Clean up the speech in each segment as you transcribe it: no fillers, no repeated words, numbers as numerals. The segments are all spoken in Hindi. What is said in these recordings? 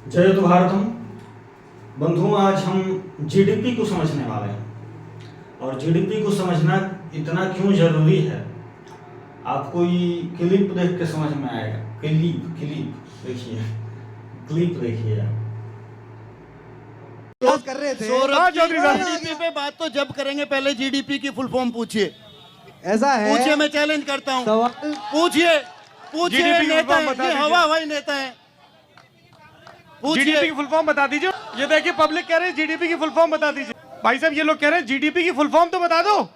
जय तो भारतम। बंधुओं, आज हम जीडीपी को समझने वाले हैं और जीडीपी को समझना इतना क्यों जरूरी है आपको ये क्लिप देख के समझ में आएगा। क्लिप देखिए, क्लिप देखिए। कर रहे थे चौधरी साहब, जीडीपी पे बात तो जब करेंगे, पहले जीडीपी की फुल फॉर्म पूछिए। ऐसा है, पूछिए, मैं चैलेंज करता हूँ। सवाल पूछिए GDP की नेता फुल फॉर्म है, बता ये दीजिए। हवाई नेता है। जीडीपी पूछिए। की फुल फॉर्म बता दीजिए। ये देखिए, पब्लिक कह रहे हैं जीडीपी की फुल फॉर्म बता दीजिए। भाई साहब, ये लोग कह रहे हैं जीडीपी की फुल फॉर्म तो बता दो।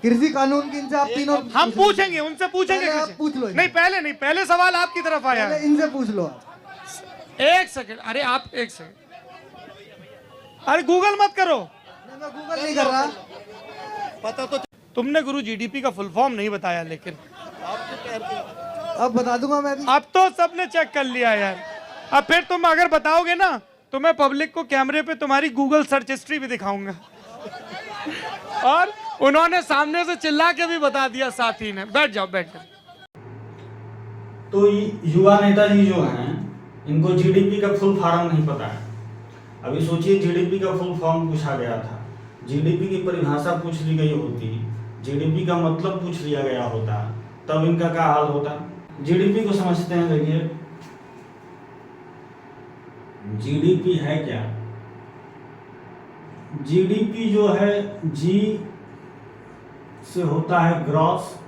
कृषि कानून की इनसे आप तीनों हम पूछेंगे, उनसे पूछेंगे। पहले आप किसी- पूछ लो। नहीं, पहले नहीं, पहले सवाल आपकी तरफ आया पहले है। इनसे पूछ लो। एक सेकंड, अरे आप एक सेकंड, अरे गूगल मत करो। मैं गूगल नहीं कर रहा। पता तो तुमने गुरु जीडीपी का फुल फॉर्म नहीं बताया, लेकिन अब बता दूंगा मैं भी। अब तो सबने चेक कर लिया यार। अब फिर तुम अगर बताओगे ना तो मैं पब्लिक को कैमरे पे तुम्हारी गूगल सर्च हिस्ट्री भी दिखाऊंगा। और उन्होंने सामने से चिल्ला के भी बता दिया साथी ने। बैठ जाओ, बैठ जाओ। तो युवा नेताजी जो हैं, इनको जीडीपी का फुल फॉर्म नहीं पता है। अभी सोचिए, जीडीपी का फुल फॉर्म पूछा गया था, जीडीपी की परिभाषा पूछ ली गई होती, जीडीपी का मतलब पूछ लिया गया होता, तब इनका क्या हाल होता। जीडीपी को समझते हैं। देखिए, जीडीपी है क्या? जीडीपी जो है, जी से होता है ग्रॉस।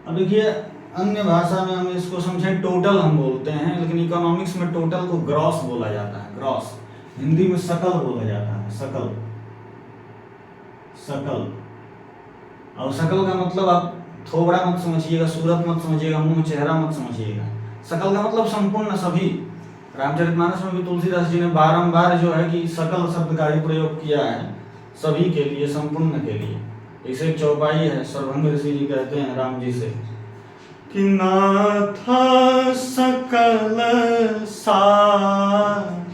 अब देखिए, अन्य भाषा में हम इसको समझें, टोटल हम बोलते हैं, लेकिन इकोनॉमिक्स में टोटल को ग्रॉस बोला जाता है। ग्रॉस हिंदी में सकल बोला जाता है। सकल, सकल। और सकल का मतलब आप थोबड़ा मत समझिएगा, सूरत मत समझिएगा, मुंह चेहरा मत समझिएगा। सकल का मतलब संपूर्ण, सभी। रामचरितमानस में भी तुलसीदास जी ने बारंबार जो है कि सकल शब्द का ही प्रयोग किया है, सभी के लिए, संपूर्ण के लिए। इसे एक चौपाई है, सर्वभंग ऋषि जी कहते हैं राम जी से कि नाथ सकल सार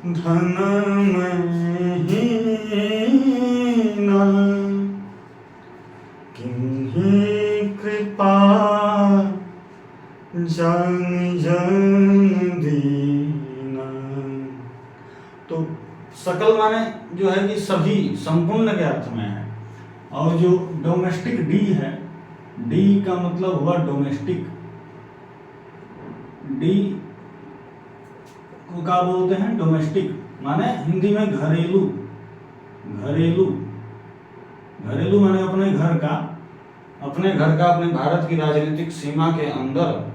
धन में हीना, किन्हीं कृपा जन जन दीना। तो सकल माने जो है कि सभी, संपूर्ण के अर्थ में है। और जो डोमेस्टिक डी है, डी का मतलब हुआ डोमेस्टिक। डी को क्या बोलते हैं? डोमेस्टिक, माने हिंदी में घरेलू। घरेलू, घरेलू माने अपने घर का, अपने घर का, अपने भारत की राजनीतिक सीमा के अंदर।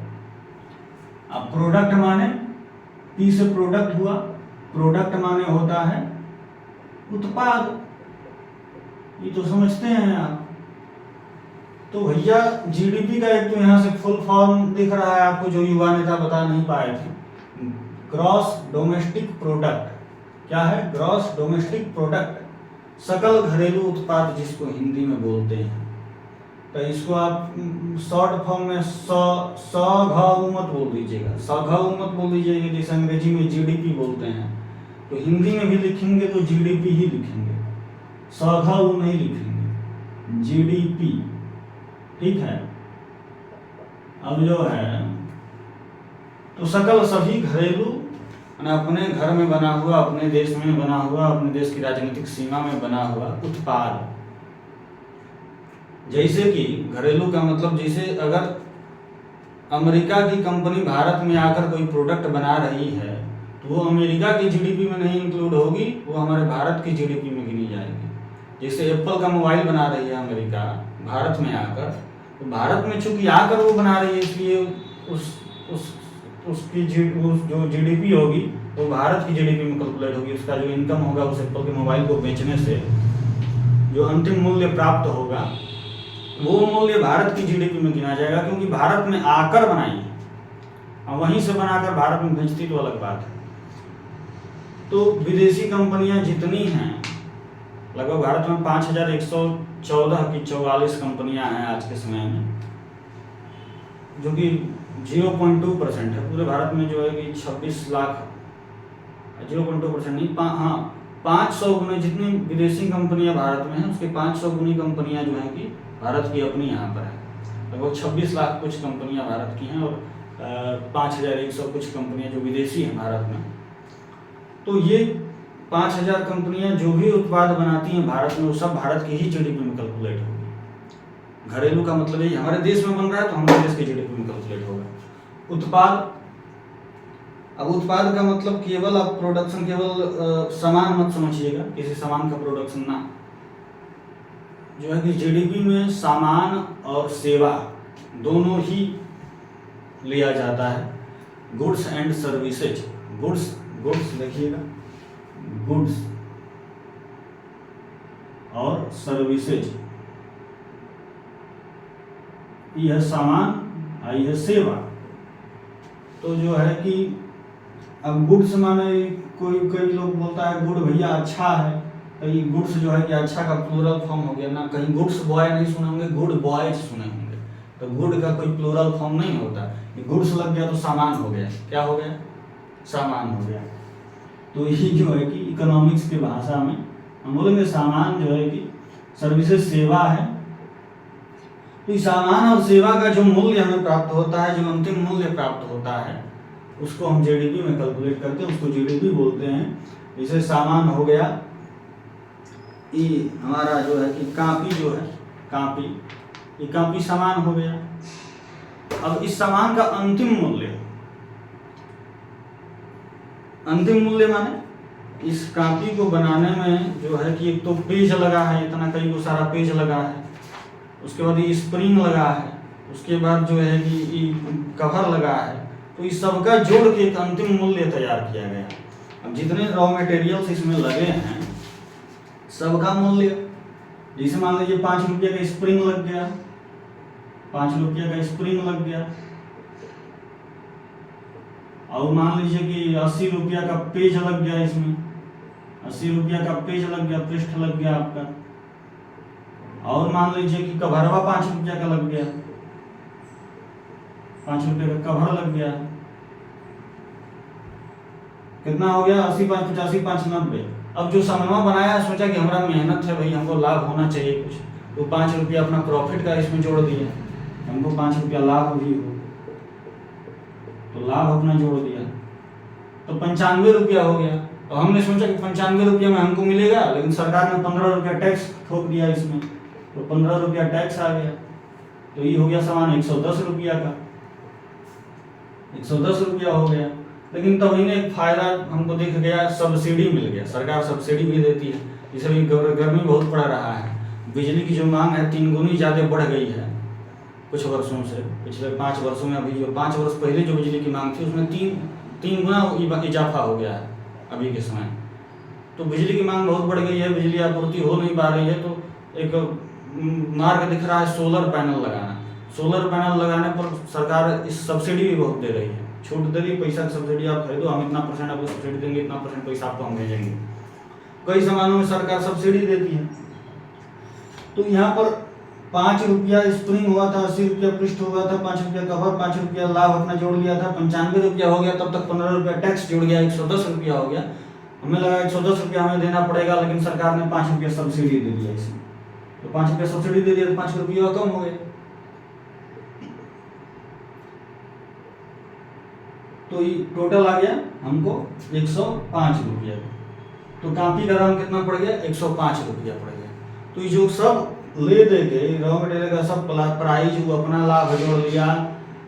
अब प्रोडक्ट माने, पी से प्रोडक्ट हुआ, प्रोडक्ट माने होता है उत्पाद। ये तो समझते हैं आप। तो भैया, जीडीपी का एक तो यहाँ से फुल फॉर्म दिख रहा है आपको, जो युवा नेता बता नहीं पाए थे। Gross domestic product. क्या है? ग्रॉस डोमेस्टिक प्रोडक्ट, सकल घरेलू उत्पाद, जिसको हिंदी में बोलते हैं। तो इसको आप शॉर्ट फॉर्म में सघ मत बोल दीजिएगा, सघ मत बोल दीजिएगा, जैसे अंग्रेजी में जीडीपी बोलते हैं। तो हिंदी में भी लिखेंगे तो जीडीपी ही लिखेंगे, सघ नहीं लिखेंगे, जीडीपी। ठीक है। अब जो है, तो सकल, सभी घरेलू, अपने घर में बना हुआ, अपने देश में बना हुआ, अपने देश की राजनीतिक सीमा में बना हुआ उत्पाद। जैसे कि घरेलू का मतलब, जैसे अगर अमेरिका की कंपनी भारत में आकर कोई प्रोडक्ट बना रही है, तो वो अमेरिका की जीडीपी में नहीं इंक्लूड होगी, वो हमारे भारत की जीडीपी में गिनी जाएगी। जैसे एप्पल का मोबाइल बना रही है अमेरिका भारत में आकर, तो भारत में चूंकि आकर वो बना रही है, इसलिए उसकी जो जीडीपी होगी वो भारत की जीडीपी में कैलकुलेट होगी। उसका जो इनकम होगा, उस एप्पल के मोबाइल को बेचने से जो अंतिम मूल्य प्राप्त होगा, वो मूल्य भारत की जीडीपी में गिना जाएगा, क्योंकि भारत में आकर बनाई है। और वहीं से बनाकर भारत में बेचती तो अलग बात है। तो विदेशी कंपनियां जितनी हैं, लगभग भारत में 5114 की 44 कंपनियां हैं आज के समय में, जो कि 0.2% है। पूरे भारत में जो है कि 26 लाख, 0.2% नहीं, 500 गुने जितनी विदेशी कंपनियां भारत में हैं, उसके 500 गुनी कंपनियां जो हैं कि भारत की अपनी यहाँ पर है। लगभग 26 लाख कुछ कंपनियां भारत की हैं और 5100 कुछ कंपनियां जो विदेशी हैं भारत में। तो ये 5000 कंपनियां जो भी उत्पाद बनाती हैं भारत में, वो सब भारत की ही जीडीपी में कैलकुलेट होगी। घरेलू का मतलब ये हमारे देश में बन रहा है तो हमारे देश की जीडीपी में कैलकुलेट होगा। उत्पाद, अब उत्पाद का मतलब केवल आप प्रोडक्शन, केवल सामान मत समझिएगा, किसी सामान का प्रोडक्शन ना, जो है कि जीडीपी में सामान और सेवा दोनों ही लिया जाता है। गुड्स एंड सर्विसेज, गुड्स देखिएगा, गुड्स और सर्विसेज, यह सामान, यह सेवा। तो जो है कि अब गुड्स माने कई लोग बोलता है गुड भैया अच्छा है, तो ये गुड्स जो है कि अच्छा का प्लूरल फॉर्म हो गया ना। कहीं गुड्स बॉय नहीं सुने होंगे, गुड बॉयज सुने होंगे। तो गुड का कोई प्लूरल फॉर्म नहीं होता। ये गुड्स लग गया तो सामान हो गया। क्या हो गया? सामान हो गया। तो ये जो है कि इकोनॉमिक्स की भाषा में हम बोलेंगे सामान जो है कि सर्विसेज सेवा है। तो इस सामान और सेवा का जो मूल्य हमें प्राप्त होता है, जो अंतिम मूल्य प्राप्त होता है, उसको हम जीडीपी में कैलकुलेट करते हैं, उसको जीडीपी बोलते हैं। जैसे सामान हो गया, ये हमारा जो है कि कापी जो है, कापी, ये कापी सामान हो गया। अब इस सामान का अंतिम मूल्य, अंतिम मूल्य माने इस कापी को बनाने में जो है कि एक तो पेज लगा है, इतना कई को सारा पेज लगा है, उसके बाद ये स्प्रिंग लगा है, उसके बाद जो है कि ये कवर लगा है। तो इस सबका जोड़ के एक अंतिम मूल्य तैयार किया गया। अब जितने रॉ मटेरियल्स इसमें लगे हैं सबका मूल्य, जैसे मान लीजिए 5 रुपये का स्प्रिंग लग गया, 5 रुपये का स्प्रिंग लग गया, और मान लीजिए कि 80 रुपया का पेज लग गया, इसमें 80 रुपया का पेज लग गया, पृष्ठ लग गया आपका, और मान लीजिए कि कवरवा 5 रुपया का लग गया, 5 रुपये का कवर लग गया। कितना हो गया? 80, 5, 85, 5, 90। अब जो सामान बनाया सोचा कि हमारा मेहनत है भाई, हमको लाभ होना चाहिए कुछ, तो 5 रुपया अपना प्रॉफिट का इसमें जोड़ दिया, हमको 5 रुपया लाभ भी हो, तो लाभ अपना जोड़ दिया, तो 95 रुपया हो गया। तो हमने सोचा कि 95 रुपया में हमको मिलेगा, लेकिन सरकार ने 15 रुपया टैक्स ठोक दिया इसमें, तो 15 रुपया टैक्स आ गया। तो ये हो गया सामान 110 रुपया का, 110 रुपया हो गया। लेकिन तब इन्हें एक फायदा हमको दिख गया, सब्सिडी मिल गया, सरकार सब्सिडी भी देती है। जैसे भी गर्मी बहुत पड़ रहा है, बिजली की जो मांग है 3 गुनी ज़्यादा बढ़ गई है कुछ वर्षों से, पिछले 5 वर्षों में। अभी जो 5 वर्ष पहले जो बिजली की मांग थी उसमें 3 गुना इजाफा हो गया है अभी के समय। तो बिजली की मांग बहुत बढ़ गई है, बिजली आपूर्ति हो नहीं पा रही है, तो एक मार्ग दिख रहा है सोलर पैनल लगाना। सोलर पैनल लगाने पर सरकार इस सब्सिडी भी बहुत दे रही है, छूट दे रही, पैसा की सब्सिडी आप खरीदो, हम इतना % आपको सब्सिडी देंगे, इतना % पैसा आपको हम भेजेंगे। कई सामानों में सरकार सब्सिडी देती है। तो यहाँ पर 5 रुपया स्प्रिंग हुआ था, 80 रुपया पृष्ठ हुआ था, 5 रुपया कवर, 5 रुपया लाभ अपना जोड़ लिया था, 95 रुपया हो गया। तब तक 15 रुपया टैक्स जुड़ गया, 110 रुपया हो गया। हमें लगा 110 रुपया हमें देना पड़ेगा, लेकिन सरकार ने 5 रुपया सब्सिडी दे दिया इसमें। तो 5 रुपया सब्सिडी दे दिया तो 5 रुपया कम हो गए। तो ये टोटल आ गया हमको 105 रुपया। तो कापी का दाम कितना पड़ गया? 105 रुपया पड़ गया। तो ये जो सब ले दे के रॉ मटेरियल का सब प्राइस, वो अपना लाभ जोड़ लिया,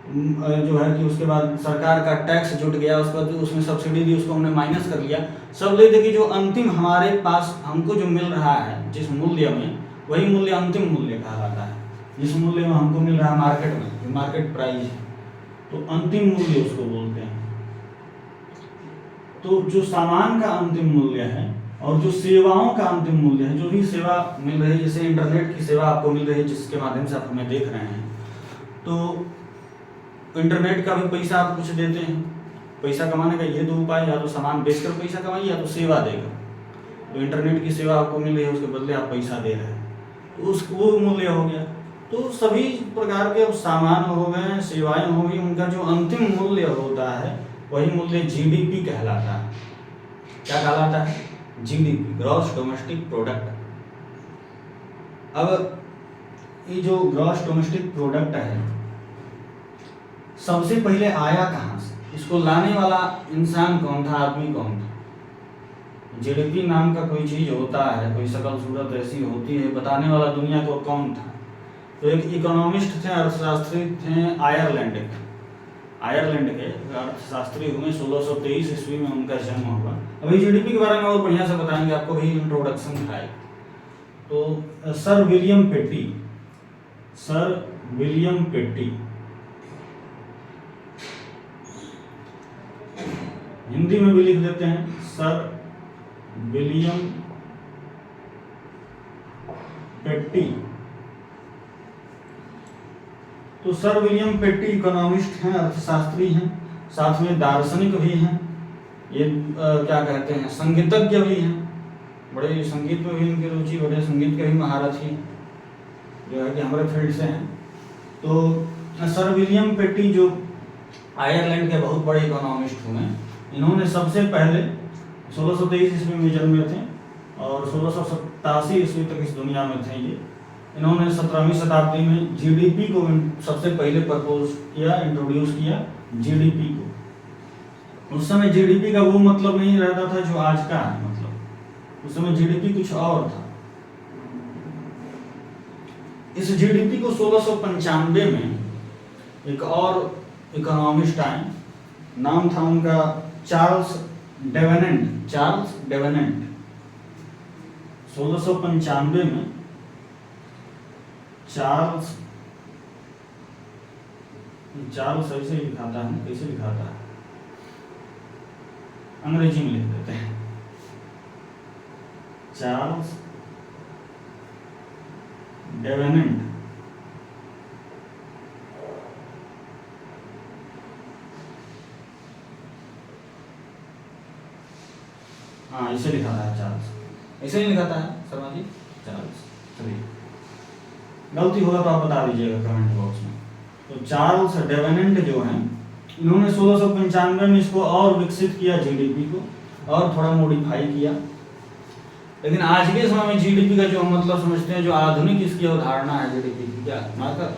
जो है कि उसके बाद सरकार का टैक्स जुट गया, उसके बाद उसमें सब्सिडी दी, उसको हमने माइनस कर लिया। सब ले दे के जो अंतिम हमारे पास हमको जो मिल रहा है जिस मूल्य में, वही मूल्य अंतिम मूल्य कहलाता है। जिस मूल्य में हमको मिल रहा है मार्केट में, जो मार्केट प्राइस है, तो अंतिम मूल्य उसको बोलते हैं। तो जो सामान का अंतिम मूल्य है और जो सेवाओं का अंतिम मूल्य है, जो भी सेवा मिल रही है, जैसे इंटरनेट की सेवा आपको मिल रही है जिसके माध्यम से आप हमें देख रहे हैं, तो इंटरनेट का भी पैसा आप कुछ देते हैं। पैसा कमाने का ये 2 उपाय, या तो सामान बेचकर पैसा कमाइए, या तो सेवा देकर। तो इंटरनेट की सेवा आपको मिल रही है, उसके बदले आप पैसा दे रहे हैं, तो उसको वो मूल्य हो गया। तो सभी प्रकार के सामान हो गए, सेवाएं हो गई, उनका जो अंतिम मूल्य होता है वही मूल्य जीडीपी कहलाता है। क्या कहलाता है? GDP, gross domestic product. अब ये जो ग्रॉस डोमेस्टिक प्रोडक्ट है, सबसे पहले आया कहाँ से, इसको लाने वाला इंसान कौन था, आदमी कौन था। जीडीपी नाम का कोई चीज होता है, कोई शकल सूरत ऐसी होती है, बताने वाला दुनिया को कौन था। तो एक इकोनॉमिस्ट थे, अर्थशास्त्री थे आयरलैंड के। आयरलैंड के अर्थशास्त्री हुए 1623 ईस्वी में उनका जन्म हुआ। अभी जीडीपी के बारे में और बढ़िया से बताएंगे आपको, भी इंट्रोडक्शन था एक। तो सर विलियम पेटी, सर विलियम पेटी, हिंदी में भी लिख देते हैं सर विलियम पेटी। तो सर विलियम पेटी इकोनॉमिस्ट हैं, अर्थशास्त्री हैं, साथ में दार्शनिक भी हैं, ये क्या कहते हैं, संगीतज्ञ भी हैं, बड़े संगीत में भी इनकी रुचि, बड़े संगीत के भी महारथी जो है कि हमारे फील्ड से हैं। तो सर विलियम पेटी जो आयरलैंड के बहुत बड़े इकोनॉमिस्ट हुए, इन्होंने सबसे पहले 1623 ईस्वी में जन्मे थे और 1687 ईस्वी तक इस दुनिया में थे ये। इन्होंने 17वीं शताब्दी में जीडीपी को सबसे पहले प्रपोज किया, इंट्रोड्यूस किया जीडीपी को। उस समय जीडीपी का वो मतलब नहीं रहता था जो आज का है, मतलब उस समय जीडीपी कुछ और था। इस जीडीपी को 1695 में एक और इकोनॉमिस्ट आए, नाम था उनका चार्ल्स डेवेनेंट, चार्ल्स डेवेनेंट। 1695 में चार्ल्स ऐसे लिखाता है, कैसे लिखाता है, अंग्रेजी में लिख देते हैं, चार्ल्स डेवेनेंट। हाँ इसे लिखाता है चार्ल्स, ऐसे नहीं लिखाता है शर्मा जी, चार्ल्स। चलिए गलती होगा तो आप बता दीजिएगा कमेंट बॉक्स में। तो चार्ल्स डेवेनेंट जो हैं, इन्होंने 1695 में इसको और विकसित किया जीडीपी को, और थोड़ा मॉडिफाई किया। लेकिन आज के समय में जीडीपी का जो हम मतलब समझते हैं, जो आधुनिक इसकी अवधारणा है जीडीपी की, क्या मार्कर,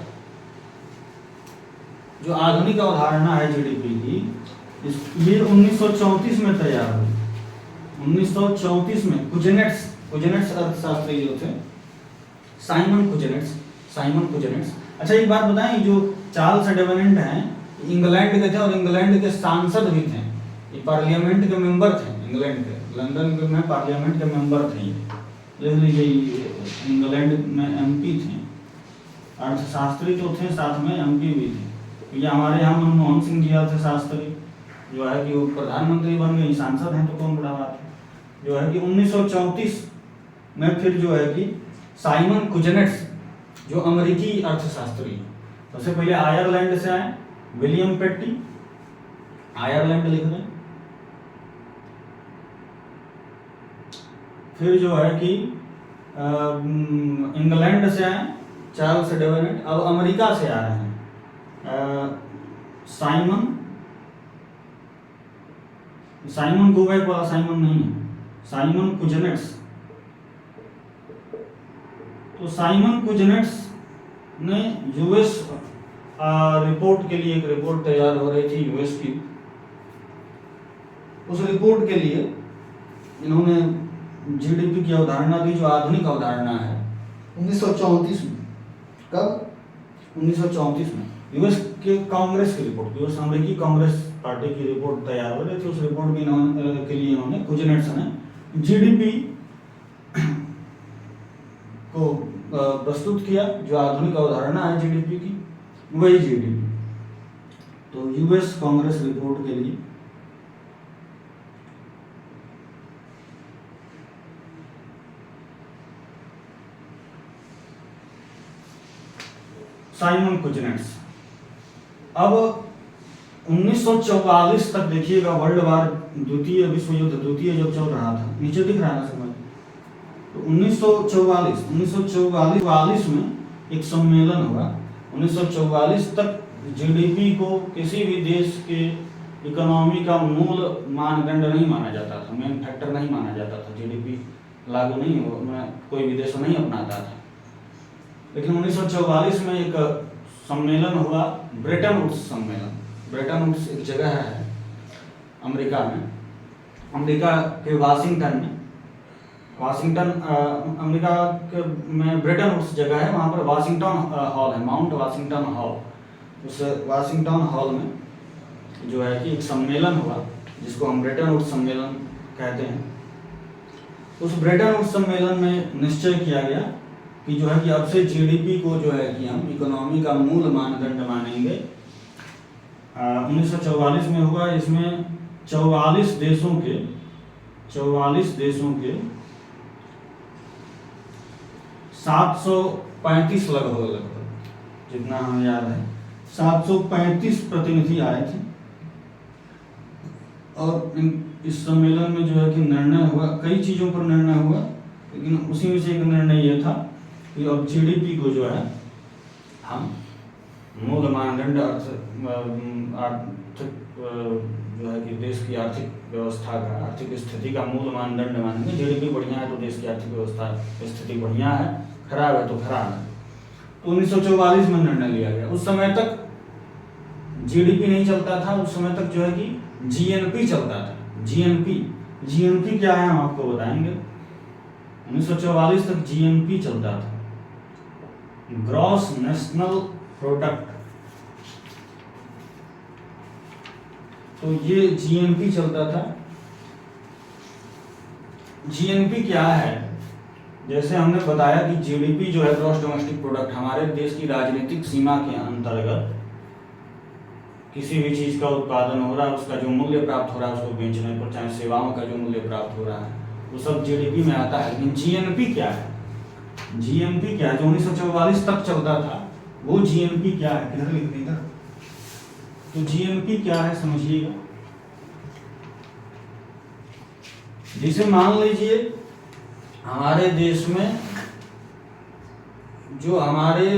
जो आधुनिक अवधारणा है जीडीपी की, ये 1934 में तैयार हुई। 1934 में कुजेनेट्स अर्थशास्त्री जो थे, साइमन कुजेनेट्स। अच्छा एक बात बताएं, जो चार्ल्स डेवेनेंट हैं इंग्लैंड के थे और इंग्लैंड के सांसद भी थे, ये पार्लियामेंट के मेंबर थे इंग्लैंड के, लंदन में पार्लियामेंट के मेंबर थे, लिख लीजिए, इंग्लैंड में एमपी थे, अर्थशास्त्री तो थे, साथ में एमपी भी थे। ये हमारे यहाँ मनमोहन सिंह जी अर्थशास्त्री जो है कि वो प्रधानमंत्री बन गए, सांसद हैं तो कौन बड़ा बात है। जो है कि 1934 में फिर जो है कि साइमन कुजेनेट्स जो अमेरिकी अर्थशास्त्री, सबसे पहले आयरलैंड से आए, विलियम पेटी, आयरलैंड लिख दें। फिर जो है कि इंग्लैंड से आए चार्ल्स डेवेनेंट, अब अमेरिका से आ रहे हैं साइमन कोवैक वाला साइमन नहीं है, साइमन कुजेनेट्स। तो साइमन कुजेनेट्स ने यूएस रिपोर्ट के लिए, एक रिपोर्ट तैयार हो रही थी यूएस की, उस रिपोर्ट के लिए इन्होंने जीडीपी की अवधारणा दी, जो आधुनिक अवधारणा है, 1934 में। कब? 1934 में यूएस के कांग्रेस की रिपोर्ट, यूएस अमेरिकी कांग्रेस पार्टी की रिपोर्ट तैयार हो रही थी। उस रिपोर्ट में के लिए इन्होंने कुजेनेट्स ने जीडीपी को प्रस्तुत किया, जो आधुनिक अवधारणा है जीडीपी की, वही जीडीपी। तो यूएस कांग्रेस रिपोर्ट के लिए साइमन कुजेनेट्स। अब 1944 तक देखिएगा, वर्ल्ड वार द्वितीय विश्व युद्ध द्वितीय जब चल रहा था, नीचे दिख रहा है ना समझ। तो 1944 में एक सम्मेलन हुआ। 1944 तक जीडीपी को किसी भी देश के इकोनॉमी का मूल मानदंड नहीं माना जाता था, मेन फैक्टर नहीं माना जाता था, जीडीपी लागू नहीं हो, कोई भी देश नहीं अपनाता था। लेकिन 1944 में एक सम्मेलन हुआ ब्रेटन वुड्स सम्मेलन। ब्रेटन वुड्स एक जगह है अमेरिका में, अमेरिका के वाशिंगटन में। वाशिंगटन अमेरिका के में ब्रेटन वुड्स जगह है, वहाँ पर वाशिंगटन हॉल है, माउंट वाशिंगटन हॉल। उस वाशिंगटन हॉल में जो है कि एक सम्मेलन हुआ जिसको हम ब्रेटन वुड्स सम्मेलन कहते हैं। उस ब्रेटन वुड्स सम्मेलन में निश्चय किया गया कि जो है कि अब से जीडीपी को जो है कि हम इकोनॉमी का मूल मानदंड मानेंगे। 1944 में हुआ। इसमें 44 देशों के 735 लगभग जितना हमें याद है 735 प्रतिनिधि आए थे। और इस सम्मेलन में जो है कि निर्णय हुआ, कई चीज़ों पर निर्णय हुआ, लेकिन उसी में से एक निर्णय ये था कि अब जीडीपी को जो है हम मूल मानदंड आर्थिक जो है कि देश की आर्थिक व्यवस्था का, आर्थिक स्थिति का मूल मानदंड मानेंगे। जीडीपी बढ़िया है तो देश की आर्थिक व्यवस्था स्थिति बढ़िया है, खराब है तो खराब है। तो 1944 में निर्णय लिया गया। उस समय तक जीडीपी नहीं चलता था, उस समय तक जो है कि जीएनपी चलता था। जीएनपी क्या है हम आपको बताएंगे। 1944 तक जीएनपी चलता था, ग्रॉस नेशनल प्रोडक्ट। तो ये जीएनपी चलता था। जीएनपी क्या है? जैसे हमने बताया कि जीडीपी जो है ग्रॉस डोमेस्टिक प्रोडक्ट, हमारे देश की राजनीतिक सीमा के अंतर्गत किसी भी चीज का उत्पादन हो रहा है, उसका जो मूल्य प्राप्त हो रहा है उसको बेचने पर, चाहे सेवाओं का जो मूल्य प्राप्त हो रहा है वो सब जीडीपी में आता है। लेकिन जीएनपी क्या है? जीएनपी क्या है? जो 1944 तक चलता था वो जीएनपी क्या है? किधर लिख दी? तो जीएनपी क्या है समझिएगा। जिसे मान लीजिए हमारे देश में जो हमारे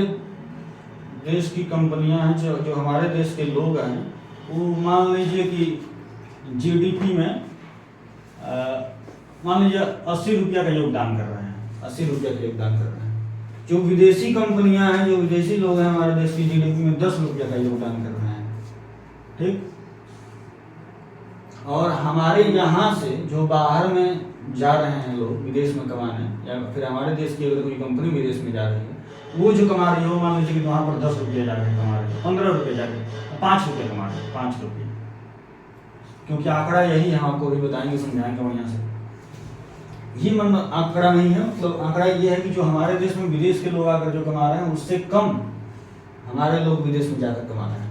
देश की कंपनियां हैं, जो हमारे देश के लोग हैं, वो मान लीजिए कि जीडीपी में मान लीजिए 80 रुपया का योगदान कर रहे हैं, 80 रुपया का योगदान कर रहे हैं। जो विदेशी कंपनियां हैं, जो विदेशी लोग हैं, हमारे देश की जीडीपी में 10 रुपया का योगदान कर रहे हैं, ठीक। और हमारे यहाँ से जो बाहर में जा रहे हैं लोग विदेश में कमाने, या फिर हमारे देश की अगर कोई कंपनी विदेश में जा रही है, वो जो कमा रही है, वो मान लीजिए कि वहाँ पर 10 रुपये जाके कमा रहे हैं, 15 रुपये जाके 5 रुपये कमा रहे हैं, 5 रुपये। क्योंकि आंकड़ा यही है, हम आपको भी बताएंगे, समझाएंगे बढ़िया से। ये मन आंकड़ा नहीं है, मतलब आंकड़ा ये है कि जो हमारे देश में विदेश के लोग आकर जो कमा रहे हैं उससे कम हमारे लोग विदेश में जाकर कमा रहे हैं।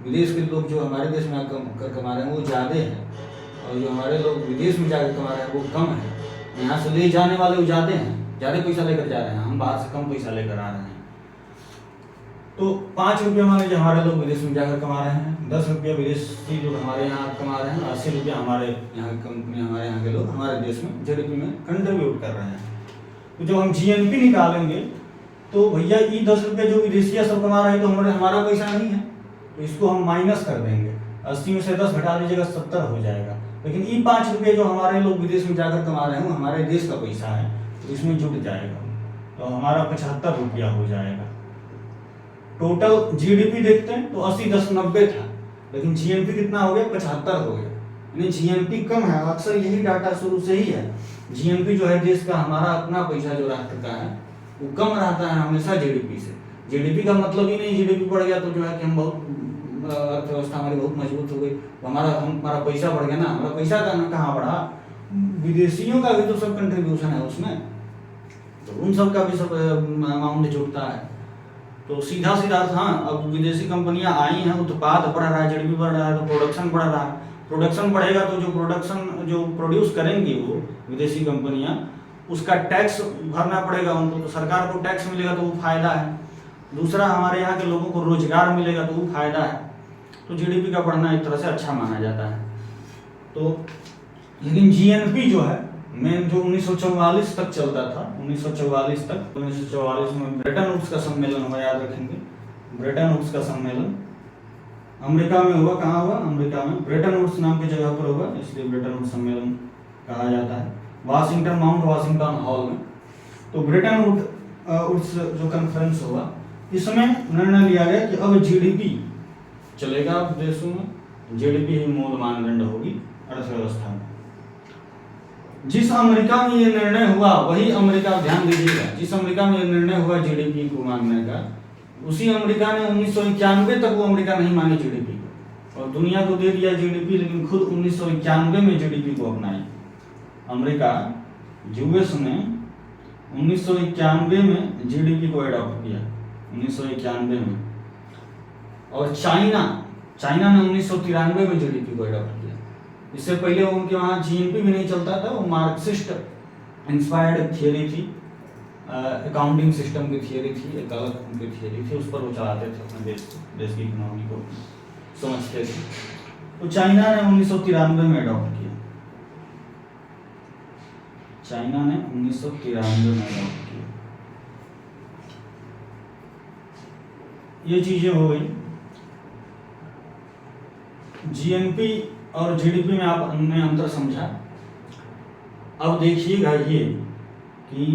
विदेश के लोग जो हमारे देश में आकर कमा रहे हैं वो ज़्यादा है, और जो हमारे लोग विदेश में जाकर कमा रहे हैं वो कम है। यहाँ से ले जाने वाले वो ज़्यादा हैं, ज़्यादा पैसा लेकर जा रहे हैं, हम बाहर से कम पैसा लेकर आ रहे हैं। तो 5 रुपये मान लीजिए हमारे लोग विदेश में जाकर कमा रहे हैं, 10 रुपये विदेशी लोग हमारे यहाँ कमा रहे हैं, 80 रुपये हमारे यहाँ कंपनी, हमारे यहाँ के लोग हमारे देश में जीडीपी में कंट्रीब्यूट कर रहे हैं। तो जब हम जीएनपी निकालेंगे तो भैया ये 10 रुपये जो विदेशिया सब कमा रहे हैं तो हमारा पैसा नहीं है, तो इसको हम माइनस कर देंगे। 80 में से 10 घटा दीजिएगा, 70 हो जाएगा। लेकिन ये 5 रुपये जो हमारे लोग विदेश में जाकर कमा रहे हैं वो हमारे देश का पैसा है, तो इसमें जुट जाएगा, तो हमारा 75 रुपया हो जाएगा। टोटल जीडीपी देखते हैं तो 80 10 90 था, लेकिन जीएनपी कितना हो गया? 75 हो गया। यानी जीएनपी कम है, अक्सर यही डाटा शुरू से ही है। जीएनपी जो है देश का, हमारा अपना पैसा जो राष्ट्र का है वो कम रहता है हमेशा जीडीपी से। जीडीपी का मतलब ही नहीं जीडीपी बढ़ गया तो जो है कि हम बहुत अर्थव्यवस्था हमारी बहुत मजबूत हो गई, हमारा पैसा बढ़ गया ना। हमारा पैसा कहाँ बढ़ा? विदेशियों का भी तो सब कंट्रीब्यूशन है उसमें, तो उन सब का भी सब अमाउंट जुड़ता है। तो सीधा अर्थ, हाँ, अब विदेशी कंपनियां आई हैं, उत्पाद बढ़ रहा है, जीडीपी बढ़ रहा है, तो प्रोडक्शन बढ़ रहा है। प्रोडक्शन बढ़ेगा तो जो प्रोड्यूस करेंगी वो विदेशी कंपनियां, उसका टैक्स भरना पड़ेगा उनको, तो सरकार को टैक्स मिलेगा तो वो फायदा है। दूसरा, हमारे यहाँ के लोगों को रोजगार मिलेगा तो वो फायदा है। तो जीडीपी का बढ़ना एक तरह से अच्छा माना जाता है। तो लेकिन जीएनपी जो है मेन, जो 1944 तक चलता था, 1944 में ब्रेटन वुड्स का सम्मेलन हुआ, याद रखेंगे। ब्रेटन वुड्स का सम्मेलन अमेरिका में हुआ। कहाँ हुआ? अमेरिका में, ब्रेटन वुड्स नाम की जगह पर हुआ, इसलिए ब्रेटन वुड्स सम्मेलन कहा जाता है। वाशिंगटन, माउंट वाशिंगटन हॉल में। तो ब्रेटन वुड्स जो कॉन्फ्रेंस हुआ इसमें निर्णय लिया गया कि अब जीडीपी चलेगा अब देशों में, जीडीपी ही मूल मानदंड होगी अर्थव्यवस्था में। जिस अमेरिका में ये निर्णय हुआ वही अमेरिका, ध्यान दीजिएगा, जिस अमेरिका में ये निर्णय हुआ जीडीपी को मानने का, उसी अमेरिका ने 1991 तक वो अमेरिका नहीं मानी जीडीपी को, और दुनिया को दे दिया जीडीपी, लेकिन खुद 1991 में जीडीपी को अपनाई। अमेरिका, यूएस ने 1991 में जीडीपी को एडॉप्ट किया, 1991 में। और चाइना ने 1993 में जीडीपी को एडॉप्ट किया। इससे पहले उनके वहाँ जीएनपी भी नहीं चलता था, वो मार्क्सिस्ट इंस्पायर्ड थियरी थी, अकाउंटिंग सिस्टम की थियरी थी, एक अलग उनकी थियरी थी, उस पर वो चलाते थे अपने देश की इकोनॉमी को समझते थे। तो चाइना ने 1993 में एडॉप्ट किया, चाइना ने 1993 में एडॉप्ट किया। ये चीजें हो गई। जीएनपी और जीडीपी में आपने अंतर समझा। अब देखिएगा ये कि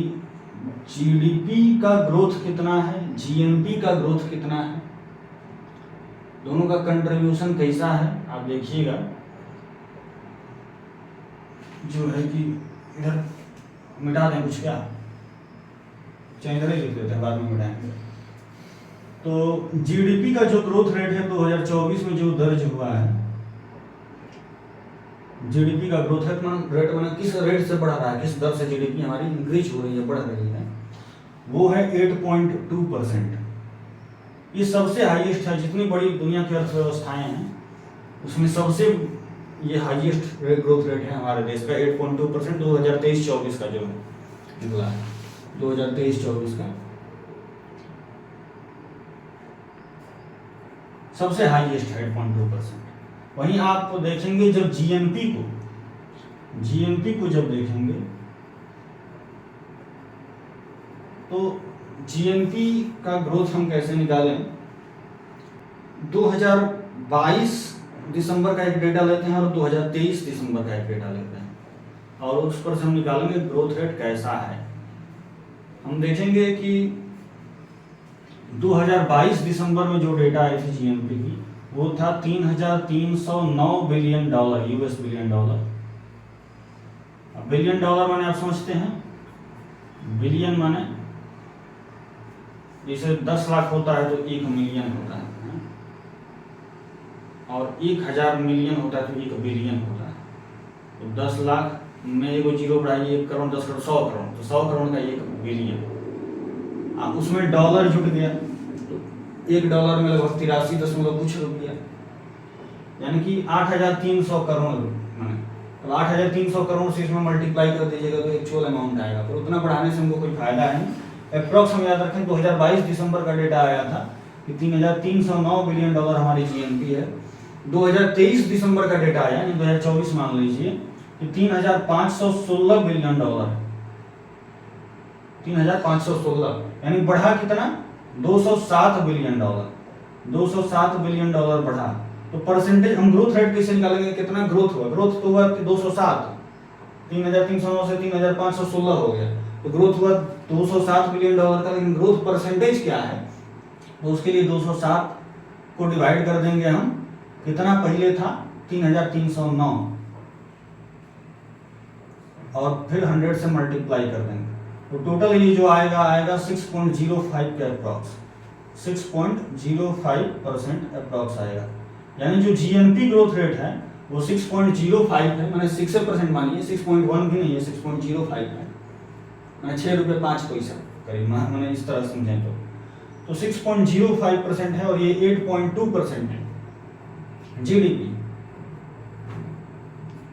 जीडीपी का ग्रोथ कितना है, जीएनपी का ग्रोथ कितना है, दोनों का कंट्रीब्यूशन कैसा है, आप देखिएगा। जो है कि इधर मिटा दें कुछ, क्या चाहे इधर ही लिख देते हैं, बाद में मिटाएंगे। तो जीडीपी का जो ग्रोथ रेट है 2024 में जो दर्ज हुआ है, जीडीपी का ग्रोथ रेट माना किस रेट से बढ़ रहा है, किस दर से जीडीपी हमारी इंक्रीज हो रही है, बढ़ रही है, वो है 8.2%। ये सबसे हाईएस्ट है, जितनी बड़ी दुनिया की अर्थव्यवस्थाएं हैं उसमें सबसे ये हाईएस्ट ग्रोथ रेट है हमारे देश का, 8.2%। 2023-24 का जो निकला है, 2023-24 का सबसे हाईएस्ट है 8.2%। वहीं आप देखेंगे जब जीएनपी को जब देखेंगे तो जीएनपी का ग्रोथ हम कैसे निकालें, 2022 दिसंबर का एक डेटा लेते हैं और 2023 दिसंबर का एक डेटा लेते हैं, और उस पर से हम निकालेंगे ग्रोथ रेट कैसा है। हम देखेंगे कि 2022 दिसंबर में जो डेटा आई थी जीएनपी की, वो था $3,309 बिलियन, यूएस बिलियन डॉलर। अब बिलियन डॉलर माने आप समझते हैं, बिलियन माने जैसे 10 लाख होता है तो 1 मिलियन होता है, और 1000 मिलियन होता है तो 1 बिलियन होता है। तो 10 लाख में एगो जीरो बढ़ाइए, 1 करोड़, 10 करोड़, 100 करोड़, तो 100 करोड़ का 1 बिलियन। अब उसमें डॉलर जुट गया तो $1 में लगभग 83 कुछ रुपया, यानी कि 8,300 करोड़ माने। अब 8,300 करोड़ से इसमें मल्टीप्लाई कर दीजिएगा तो एक्चुअल अमाउंट आएगा, पर उतना बढ़ाने से हमको कोई फायदा है नहीं। अप्रॉक्स हम याद रखें 2022 दिसंबर का डेटा आया था कि $3,309 बिलियन हमारी जीएनपी है। 2023 दिसंबर का डेटा आया, यानी 2024 मान लीजिए कि $3,516 बिलियन, 3,516, यानी बढ़ा कितना, $207 बिलियन, $207 बिलियन बढ़ा। तो परसेंटेज हम ग्रोथ रेट कैसे निकालेंगे, कितना ग्रोथ हुआ, ग्रोथ तो हुआ 207, 3,309 से 3,516 हो गया, तो ग्रोथ हुआ $207 बिलियन का। लेकिन ग्रोथ परसेंटेज क्या है, तो उसके लिए 207 को डिवाइड कर देंगे हम, कितना पहले था 3,309, और फिर 100 से मल्टीप्लाई कर देंगे, तो टोटल ये जो आएगा 6.05 के अप्रॉक्स, 6.05% अप्रॉक्स आएगा। यानी जो जीएनपी ग्रोथ रेट है वो 6.05 है, मैंने 6% मानिए, 6.1 भी नहीं है, 6.05 है, मैंने ₹6.05 करीब, मैंने इस तरह समझें तो 6.05% है, और ये 8.2% है जीडीपी।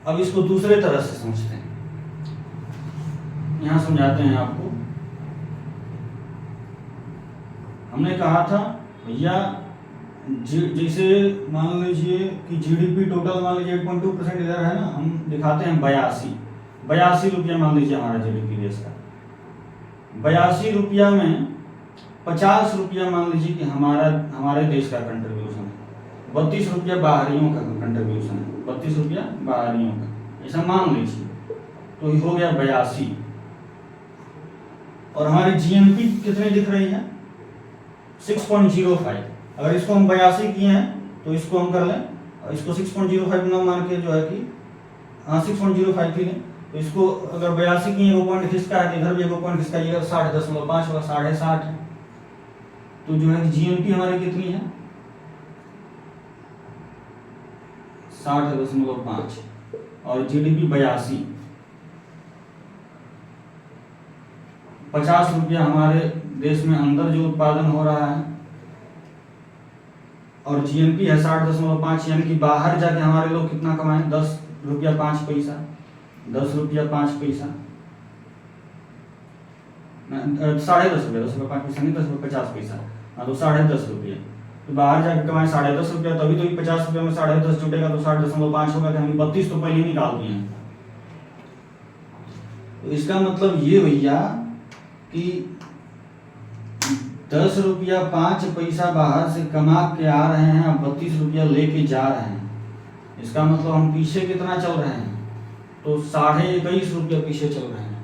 अब इसको दूसरे तरह से समझते हैं, यहां समझाते हैं आपको। हमने कहा था भैया जैसे मान लीजिए कि जीडीपी टोटल मान लीजिए 8.2% इधर है ना, हम दिखाते हैं 82 रुपया मान लीजिए हमारा जीडीपी देश का। 82 रुपया में 50 रुपया मान लीजिए कि हमारे देश का कंट्रीब्यूशन है, 32 रुपया बाहरियों का कंट्रीब्यूशन है, 32 रुपया बाहरियों का, ऐसा मान लीजिए, तो हो गया 82। और हमारी जीएनपी कितनी दिख रही है, 6.05। अगर इसको हम 82 किए हैं तो इसको हम कर लें, और इसको 6.05 न मान के जो है कि 6.05 की लें, तो इसको अगर 82 की 1 पॉइंट खिसका है तो इधर भी 1 पॉइंट खिसकाइएगा, 60.5 होगा, 60.5 है। तो जो है जीएनपी हमारी कितनी है, 60.5 और जीडीपी 82। 50 रुपया हमारे देश में अंदर जो उत्पादन हो रहा है, और जीएनपी है 60.5, यानी कि बाहर जाके हमारे लोग कितना कमाएं, 10 रुपया 5 पैसा, 10 रुपया 5 पैसा, 10.5 रुपया, 10 रुपया 5 पैसा नहीं, 10 रुपया 50 पैसा, हाँ तो 10.5 रुपया। तो बाहर जाके कमाए 10.5 रुपया, तभी तो 50 रुपया में 10.5 जुटेगा तो 60.5 होगा, तो हम 32 तो पहले निकाल दिए हैं। तो इसका मतलब ये भैया कि 10 रुपया 5 पैसा बाहर से कमा के आ रहे हैं, अब 32 रुपया लेके जा रहे हैं। इसका मतलब हम पीछे कितना चल रहे हैं, तो 21.5 रुपया पीछे चल रहे हैं,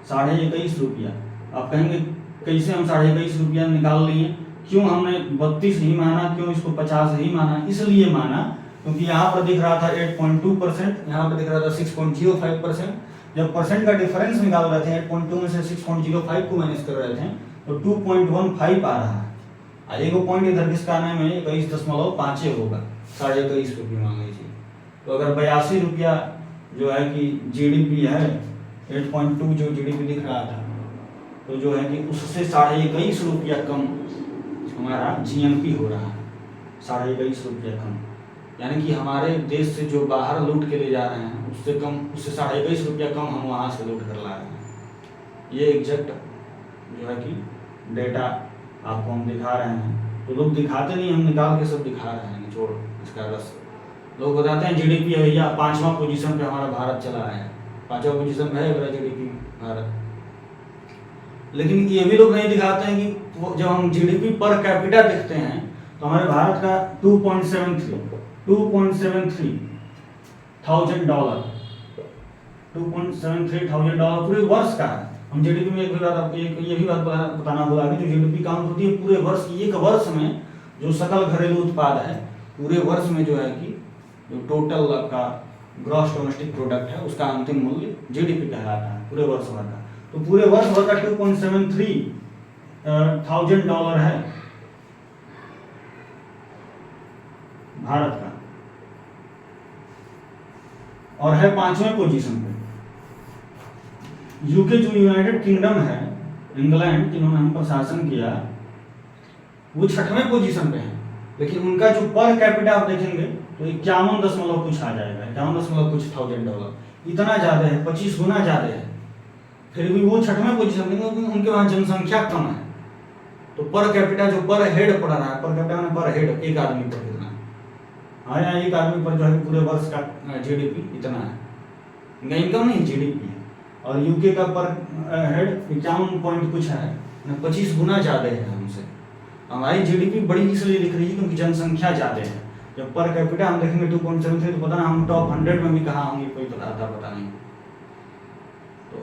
21.5 रुपया। आप कहेंगे कैसे हम 21.5 रुपया निकाल लिए, क्यों हमने 32 ही माना, क्यों इसको 50 ही माना? इसलिए माना क्योंकि यहाँ पर दिख रहा था 8.2%, यहाँ पर दिख रहा था 6.05%। जब परसेंट का डिफरेंस निकाल रहे थे 8.2 में से 6.05 को माइनस कर रहे थे तो 2.15 आ रहा है। 1 पॉइंट इधर किसकाने में 21.5 होगा, 21.5 रुपये मान लीजिए। तो अगर 82 रुपया जो है कि जीडीपी है, 8.2 जो जीडीपी दिख रहा था, तो जो है कि उससे 21.5 रुपया कम हमारा जीएनपी हो रहा है, 21.5 रुपया कम। यानी कि हमारे देश से जो बाहर लूट के ले जा रहे हैं उससे कम, उससे 21.5 रुपया कम हम वहाँ से लूट कर ला रहे हैं। ये एग्जैक्ट जो है कि डेटा आपको हम दिखा रहे हैं। तो लोग दिखाते नहीं, हम निकाल के सब दिखा रहे हैं, निचोड़ इसका रस। लोग बताते हैं जीडीपी है भैया 5वां पोजीशन पे हमारा भारत चला है, 5वां पोजीशन पे है मेरा जीडीपी भारत। लेकिन ये भी लोग नहीं दिखाते हैं कि जब हम जीडीपी पर कैपिटा देखते हैं तो हमारे भारत का 2.73 थाउजेंड डॉलर, 2.73 थाउजेंड डॉलर पूरे वर्ष का है। हम जीडीपी में एक भी बात आपको ये भी बात बताना भूला कि जो जीडीपी काउंट होती है पूरे वर्ष की, एक वर्ष में जो सकल घरेलू उत्पाद है पूरे वर्ष में जो है कि जो टोटल आपका ग्रॉस डोमेस्टिक प्रोडक्ट है उसका अंतिम मूल्य जीडीपी कहलाता है पूरे वर्ष भर का। तो पूरे वर्ष भर का 2.73 थाउजेंड डॉलर है भारत का, और है 5वें पोजीशन पे। यूके जो यूनाइटेड किंगडम है, इंग्लैंड जिन्होंने हम पर शासन किया, वो 6वें पोजीशन पे है। लेकिन उनका जो पर कैपिटा आप देखेंगे तो 51 दशमलव कुछ आ जाएगा, 51 दशमलव कुछ थाउजेंड डॉलर, इतना ज्यादा है, 25 गुना ज्यादा है। फिर भी वो 6वें पोजीशन पे, उनके वहां जनसंख्या कम है। तो पर कैपिटा जो पर हेड पड़ रहा है, पर कैपिटा में पर हेड एक आदमी पर कितना, हाँ यहाँ एक आदमी पर जो है पूरे वर्ष का जीडीपी इतना है, इनका इनकम नहीं जीडीपी है। और यूके का पर हेड 51 पॉइंट कुछ है, 25 गुना ज्यादा है हमसे। हमारी जीडीपी बड़ी इसलिए दिख रही है क्योंकि जनसंख्या ज्यादा है। जब पर कैपिटा हम देखेंगे 2.73 तो पता ना हम टॉप 100 में भी कहाँ होंगे, कोई पता नहीं। तो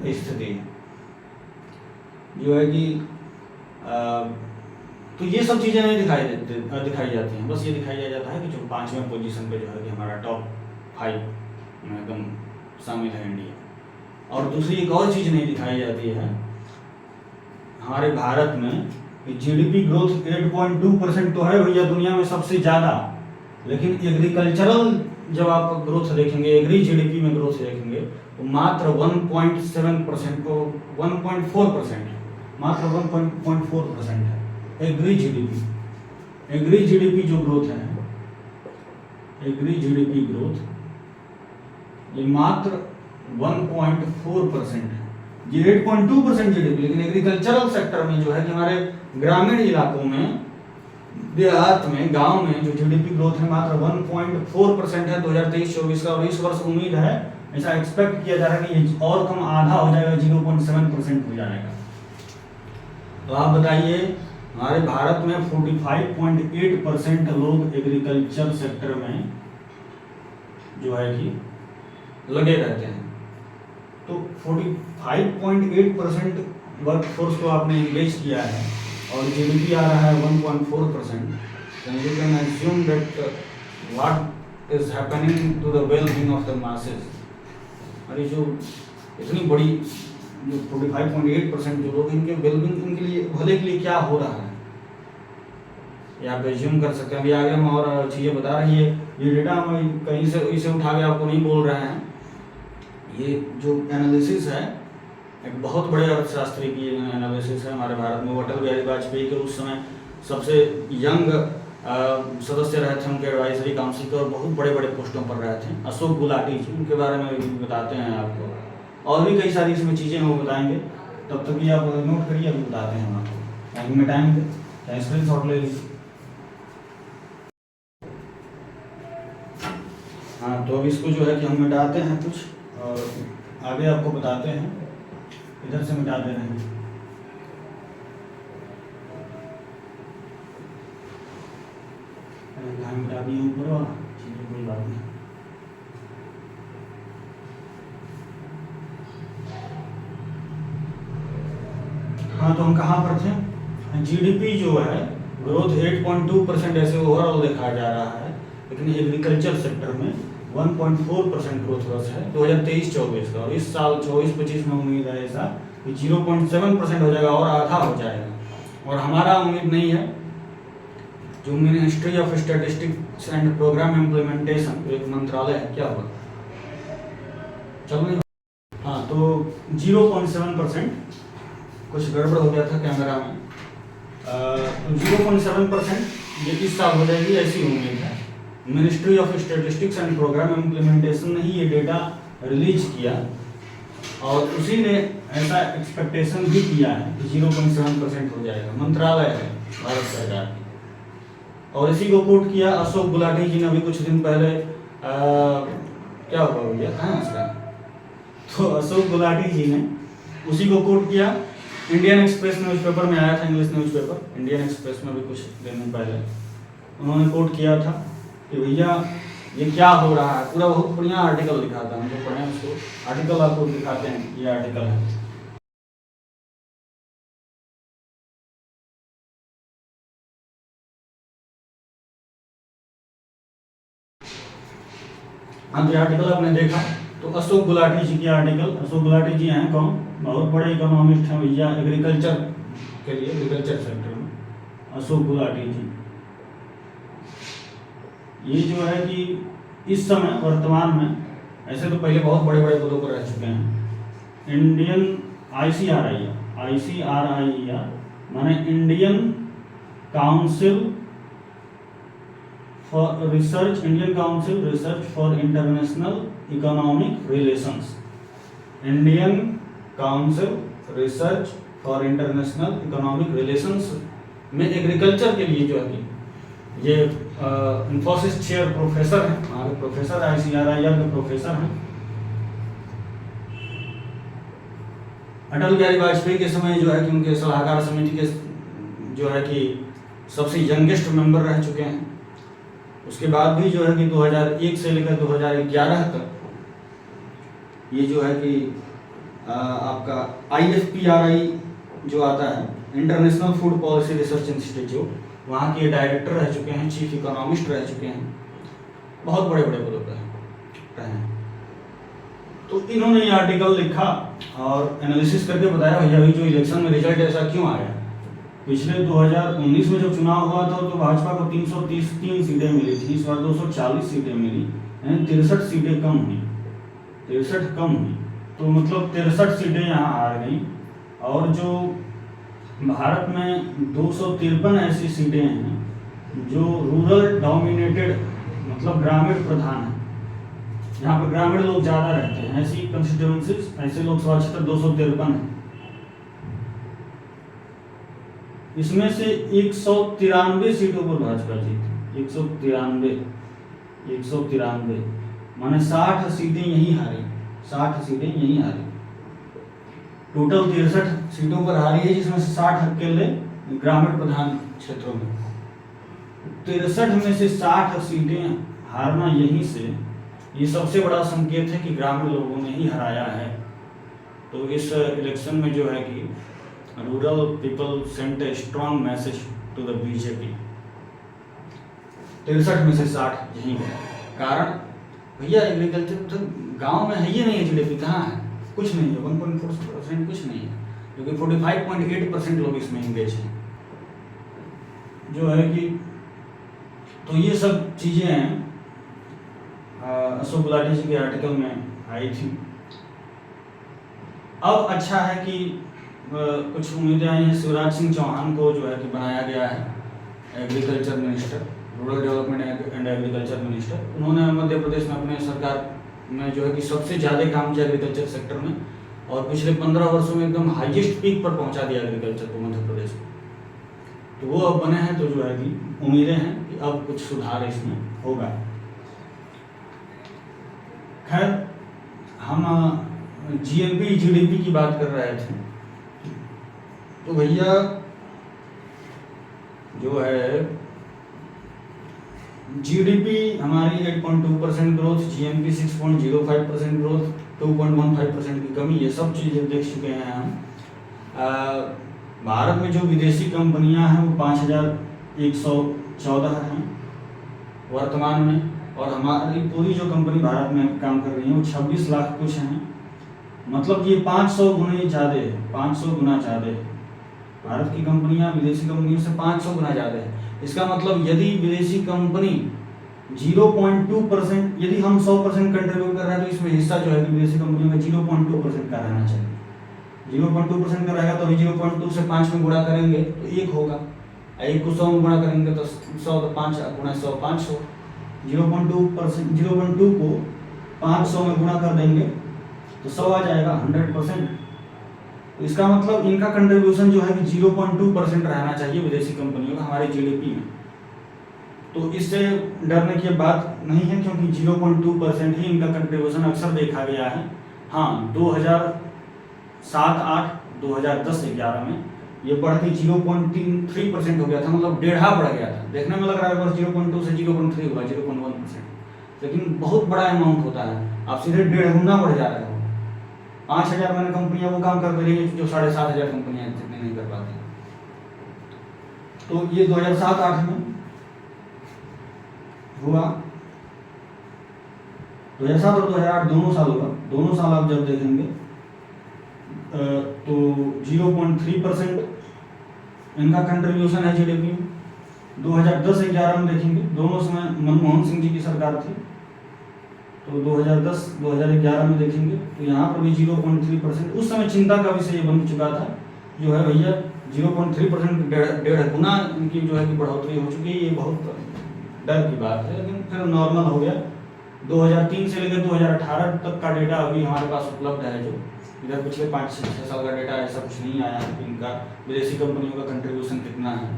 ये स्थिति है जो है कि तो ये सब चीजें नहीं दिखाई जाती हैं। बस ये दिखाई जाता है कि जो 5वें पोजीशन पे जो है कि हमारा टॉप 5 में एकदम शामिल है इंडिया। और दूसरी एक और चीज नहीं दिखाई जाती है हमारे भारत में, जीडीपी ग्रोथ 8.2% तो है भैया दुनिया में सबसे ज्यादा। लेकिन एग्रीकल्चरल जब आप ग्रोथ देखेंगे, एग्री जीडीपी में ग्रोथ देखेंगे तो मात्र 1.7% को 1.4%, मात्र 1.4% है एग्री जीडीपी जो ग्रोथ है, एग्री जीडीपी ग्रोथ ये मात्र 1.4% है। ये 8.2% जीडीपी, लेकिन एग्रीकल्चरल सेक्टर में जो है कि हमारे ग्रामीण इलाकों में, देहात में, गांव में जो जीडीपी ग्रोथ है मात्र 1.4% है 2023-24 का। और इस वर्ष उम्मीद है, ऐसा एक्सपेक्ट किया जा रहा है कि ये और कम आधा हो जाएगा, 0.7% हो जाएगा। तो आप बताइए हमारे भारत में 45.8% लोग एग्रीकल्चर सेक्टर में जो है कि लगे रहते हैं। तो 45.8% वर्क फोर्स को आपने इंगेज किया है, और जीडीपी आ रहा है 1.4%, then you can assume that what is happening to the well-being of the masses। और ये जो इतनी बड़ी जो 45.8% जो लोग, इनके वेलबींग, इनके लिए भले के लिए क्या हो रहा है, ये आप एज्यूम कर सकते हैं। अभी आगे हम और चीज़ें बता रही है, ये डेटा हम कहीं से इसे उठा के आपको नहीं बोल रहे हैं। ये जो एनालिसिस है एक बहुत बड़े अर्थशास्त्री की एनालिसिस है हमारे भारत में। अटल बिहारी वाजपेयी के उस समय सबसे यंग सदस्य रहे थे उनके एडवाइजरी काउंसिल के, और बहुत बड़े बड़े पोस्टों पर रहे थे, अशोक गुलाटी जी, उनके बारे में भी बताते हैं आपको। और भी कई सारी इसमें चीज़ें वो बताएंगे, तब तक ये आप नोट करिए, अभी बताते हैं हम आपको। टाइम में टाइम दे, स्क्रीन शॉट ले लीजिए। हाँ, तो अब इसको जो है कि हम मिटाते हैं कुछ, और आगे आपको बताते हैं। इधर से मिटा दे रहे हैं। मिटा दिए ऊपर वाला, चलिए कोई बात नहीं। हाँ, तो हम कहाँ पर थे? जीडीपी जो है ग्रोथ 8.2% ऐसे ओवरऑल देखा जा रहा है, लेकिन एग्रीकल्चर सेक्टर में 1.4% ग्रोथ रस है 2023-24 का, और इस साल 24-25 में उम्मीद है ऐसा कि 0.7% हो जाएगा और आधा हो जाएगा। और हमारा उम्मीद नहीं है, जो ministry of statistics and programme implementation एक मंत्रालय है, क्या हुआ चलो नहीं। हाँ, तो 0.7% कुछ गड़बड़ हो गया था कैमरा में, 0.7% ये इस साल हो जाएगी ऐसी उम्मीद है। Ministry of statistics and programme implementation ने ही ये डेटा रिलीज किया, और उसी ने ऐसा एक्सपेक्टेशन भी किया है कि 0.7% हो जाएगा। मंत्रालय है भारत सरकार की, और इसी को कोट किया अशोक गुलाटी जी ने अभी कुछ दिन पहले। क्या हुआ भैया, कहाँ उसका? तो अशोक गुलाटी जी ने उसी को कोट किया। इंडियन एक्सप्रेस न्यूज़पेपर में आया था, इंग्लिश न्यूज़पेपर, इंडियन एक्सप्रेस में भी कुछ दिन पहले उन्होंने कोट किया था कि भैया ये क्या हो रहा है। पूरा बहुत बढ़िया आर्टिकल लिखा था, हम जो पढ़े उसको आर्टिकल आपको दिखाते हैं। ये आर्टिकल है, हाँ, तो आर्टिकल आपने देखा। तो अशोक गुलाटी जी की आर्टिकल, अशोक गुलाटी जी हैं कौन? बहुत बड़े इकोनॉमिस्ट हैं भैया एग्रीकल्चर के लिए, एग्रीकल्चर सेक्टर में अशोक गुलाटी जी। ये जो है कि इस समय वर्तमान में, ऐसे तो पहले बहुत बड़े बड़े पदों पर रह चुके हैं। इंडियन ICRIER माने Indian council for research, Indian council research for international economic relations, Indian council research for international economic relations में एग्रीकल्चर के लिए जो है ये इंफोसिस चेयर प्रोफेसर हैं, हमारे प्रोफेसर ICRIER के प्रोफेसर हैं। अटल बिहारी वाजपेयी के समय जो है कि उनके सलाहकार समिति के जो है कि सबसे यंगेस्ट मेंबर रह चुके हैं। उसके बाद भी जो है कि 2001 से लेकर 2011 तक ये जो है कि आपका IFPRI जो आता है, international food policy research institute, वहाँ के डायरेक्टर रह चुके हैं, चीफ इकोनॉमिस्ट रह चुके हैं, बहुत बड़े बड़े पदों पर रहे हैं। तो इन्होंने ये आर्टिकल लिखा और एनालिसिस करके बताया भैया अभी जो इलेक्शन में रिजल्ट ऐसा क्यों आया। पिछले 2019 में जब चुनाव हुआ था तो भाजपा को 333 सीटें मिली थी, इस बार 240 सीटें मिली, यानी 63 सीटें कम हुई, 63 कम हुई, तो मतलब 63 सीटें यहाँ हार गई। और जो भारत में 253 ऐसी सीटें हैं जो रूरल डोमिनेटेड, मतलब ग्रामीण प्रधान है, यहाँ पर ग्रामीण लोग ज़्यादा रहते हैं, ऐसी कंस्टिट्यूएंसीज, ऐसे लोकसभा क्षेत्र 253 है। इसमें से 193 सीटों पर भाजपा जीती, 193 माने 60 सीटें यही हारी, 60 सीटें यही हारी। टोटल 63 सीटों पर हारी है, जिसमें से 60 अकेले ग्रामीण प्रधान क्षेत्रों में। 63 में से 60 सीटें हारना यहीं से, ये सबसे बड़ा संकेत है कि ग्रामीण लोगों ने ही हराया है। तो इस इलेक्शन में जो है कि rural people sent a strong message to the BJP. 63 में से 60 यही है कारण। भैया एग्रीकल्चर तो गांव में है ही नहीं है, जीडीपी कहाँ है, कुछ नहीं है, 1.4% कुछ नहीं है, क्योंकि 45.8% लोग इसमें इंगेज हैं जो है कि। तो ये सब चीज़ें हैं अशोक गुलाटी जी के आर्टिकल में आई थी। अब अच्छा है कि कुछ उम्मीदें आई हैं, शिवराज सिंह चौहान को जो है कि बनाया गया है agriculture minister, rural development and agriculture minister. उन्होंने मध्य प्रदेश में अपने सरकार में जो है कि सबसे ज़्यादा काम किया एग्रीकल्चर सेक्टर में, और पिछले 15 वर्षों में एकदम हाईएस्ट पीक पर पहुंचा दिया एग्रीकल्चर को मध्य प्रदेश में। तो वो अब बने हैं, तो जो है कि उम्मीदें हैं कि अब कुछ सुधार इसमें होगा। खैर, हम जीएनपी जीडीपी की बात कर रहे थे, तो भैया जो है जीडीपी हमारी 8.2% ग्रोथ, जीएनपी 6.05% ग्रोथ, 2.15% की कमी, ये सब चीज़ें देख चुके हैं हम। भारत में जो विदेशी कंपनियां हैं वो 5114 हैं वर्तमान में, और हमारी पूरी जो कंपनी भारत में काम कर रही है वो 26 लाख कुछ हैं। मतलब ये 500 गुना ज़्यादा है, 500 गुना ज़्यादा है। भारत की कंपनियां विदेशी कंपनियों से 500 गुना ज़्यादा है। इसका मतलब यदि विदेशी कंपनी 0.2%, यदि हम 100% कंट्रीब्यूट कर रहे हैं तो इसमें हिस्सा जो है कि विदेशी कंपनियों का 0.2% का रहना चाहिए। 0.2% का रहेगा तो अभी 0.2 से 5 में गुणा करेंगे तो 1 होगा, 1 को 100 में गुणा करेंगे तो 100, तो 5 गुणा 100 500। 0.2 को 500 में गुणा कर देंगे तो 100 आ जाएगा, 100%। तो इसका मतलब इनका कंट्रीब्यूशन जो है कि 0.2% रहना चाहिए विदेशी कंपनियों का हमारे जीडीपी में। तो इससे डरने की बात नहीं है, क्योंकि 0.2% ही इनका कंट्रीब्यूशन अक्सर देखा गया है। हाँ, 2007-8, 2010-11 में ये बढ़ के 0.3% हो गया था, मतलब 1.5 बढ़ गया था। देखने में लग रहा है बस 0.2 से 0.3 हुआ, 0.1%, लेकिन बहुत बड़ा अमाउंट होता है। आप सीधे 1.5 गुना बढ़ जा रहे हो। 5000 मैंने कंपनियां वो काम कर रही है जो 7500 कंपनियां जितने नहीं कर पाती। तो ये 2007-8 में हुआ, 2007 और 2008 दोनों साल होगा। दोनों साल आप जब देखेंगे तो 0.3% इनका कंट्रीब्यूशन है जीडीपी में। 2010-11 में देखेंगे, दोनों समय मनमोहन सिंह जी की सरकार थी, तो 2010-2011 में देखेंगे तो यहाँ पर भी 0.3%। उस समय चिंता का विषय बन चुका था जो है भैया 0.3%, 1.5 गुना इनकी जो है कि बढ़ोतरी हो चुकी है। ये बहुत डर की बात है, लेकिन फिर नॉर्मल हो गया। 2003 से लेकर 2018 तक का डेटा अभी हमारे पास उपलब्ध है, जो इधर पिछले 5-6 साल का डेटा ऐसा कुछ नहीं आया है इनका विदेशी कंपनियों का कंट्रीब्यूशन कितना है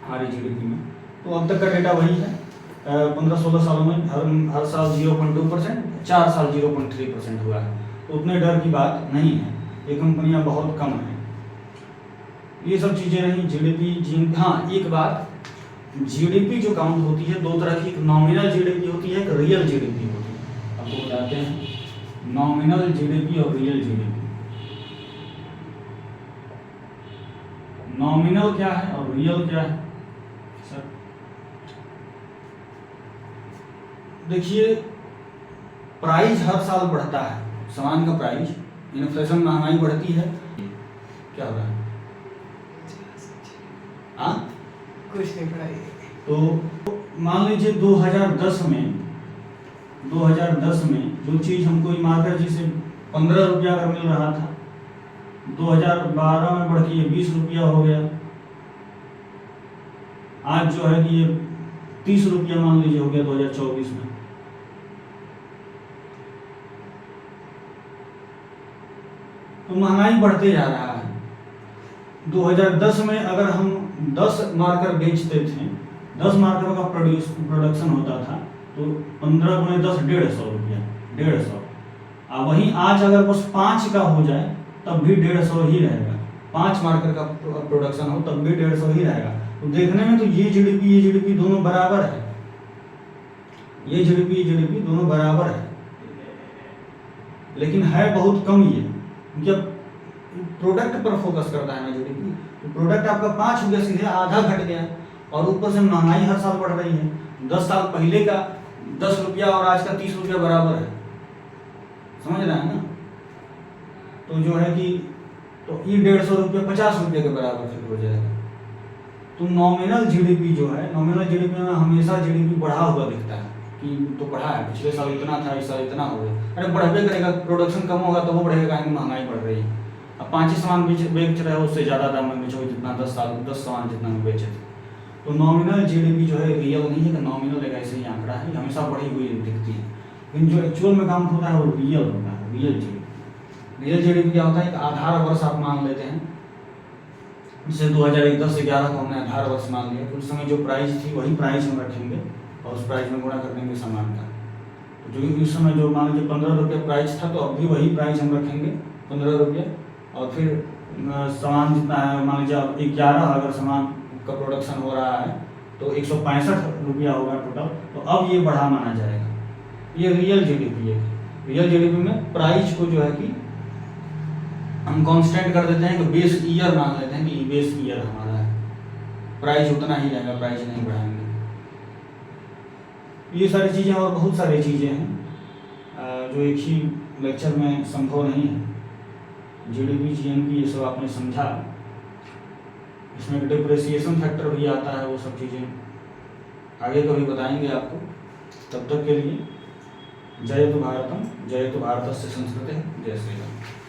हमारी जीडीपी में। तो अब तक का डेटा वही है, 15-16 सालों में हर साल 0.2%, 4 साल 0.3% हुआ है। तो उतने डर की बात नहीं है, ये कंपनियां बहुत कम हैं। ये सब चीज़ें रही जीडीपी। हाँ, एक बात, जीडीपी जो काउंट होती है दो तरह की, एक नॉमिनल जीडीपी होती है, एक रियल जीडीपी होती है। आपको बताते हैं नॉमिनल जीडीपी और रियल जीडीपी। नॉमिनल क्या है और रियल क्या है सर? देखिए, प्राइस हर साल बढ़ता है, सामान का प्राइस, इन्फ्लेशन महंगाई बढ़ती है, क्या हो रहा है? हाँ, कुछ नहीं पढ़ाई। तो मान लीजिए 2010 में जो चीज़ हमको इमारत जी से 15 रुपया अगर मिल रहा था, 2012 में बढ़ के ये 20 रुपया हो गया। आज जो है कि ये 30 रुपया मान लीजिए हो गया 2024 में। तो महंगाई बढ़ते जा रहा है। 2010 में अगर हम 10 मार्कर बेचते थे, 10 मार्कर का प्रोडक्शन होता था, तो 15 गुणे 10 150 रुपया, 150। अब वहीं आज अगर बस 5 का हो जाए तब भी 150 ही रहेगा। 5 मार्कर का प्रोडक्शन हो तब भी 150 ही रहेगा। तो देखने में तो ये जीडीपी दोनों बराबर है, ये जीडीपी दोनों बराबर है, लेकिन है बहुत कम ये। जब प्रोडक्ट पर फोकस करता है ना जीडीपी, तो प्रोडक्ट आपका 5 हो गया, सीधे आधा घट गया, और ऊपर से महंगाई हर साल बढ़ रही है। 10 साल पहले का 10 रुपया और आज का 30 रुपया बराबर है, समझ रहे हैं ना। तो जो है कि तो ये 150 रुपया 50 रुपये के बराबर फिर हो जाएगा। तो नॉमिनल जीडीपी जो है, नॉमिनल जीडीपी में हमेशा जीडीपी बढ़ा हुआ दिखता है कि तो बढ़ा है, पिछले साल इतना था, इस साल इतना हो गया। अरे बढ़बे करेगा, प्रोडक्शन कम होगा तो वो बढ़ेगा, कहीं महंगाई बढ़ रही है। अब 5 ही सामान बेच रहे हो, उससे ज़्यादा दाम में बेचो, जितना 10 सामान जितना में बेचे थे। तो नॉमिनल जीडीपी जो है रियल नहीं है, कि नॉमिनल एक ऐसे ही आंकड़ा है, हमेशा बढ़ी हुई दिखती है, लेकिन जो एक्चुअल में काम होता है वो रियल होता है, रियल जीडीपी। रियल जीडीपी क्या होता है, एक आधार वर्ष आप मान लेते हैं, जैसे 2010 से 11 को हमने आधार वर्ष मान लिया, तो उस समय जो प्राइस थी वही प्राइस हम रखेंगे और उस प्राइस में गुणा कर देंगे सामान का। तो जो उस समय जो मान लीजिए 15 रुपये प्राइस था, तो अब भी वही प्राइस हम रखेंगे 15 रुपये, और फिर सामान जितना है, मान लीजिए अब 11 अगर सामान का प्रोडक्शन हो रहा है तो 165 रुपया होगा टोटल, तो अब ये बढ़ा माना जाएगा। ये रियल जीडीपी है। रियल जीडीपी में प्राइस को जो है कि हम कांस्टेंट कर देते हैं, कि बेस ईयर मान लेते हैं कि बेस ईयर हमारा है, प्राइस उतना ही रहेगा, प्राइस नहीं बढ़ाएंगे। ये सारी चीज़ें और बहुत सारी चीज़ें हैं जो एक ही लेक्चर में संभव नहीं है। जीडीपी, जीएनपी ये सब आपने समझा, इसमें डिप्रिसिएशन फैक्टर भी आता है, वो सब चीज़ें आगे कभी बताएंगे आपको। तब तक के लिए जय तो भारतम, जय तो भारतस्य संस्कृते, जय श्री राम।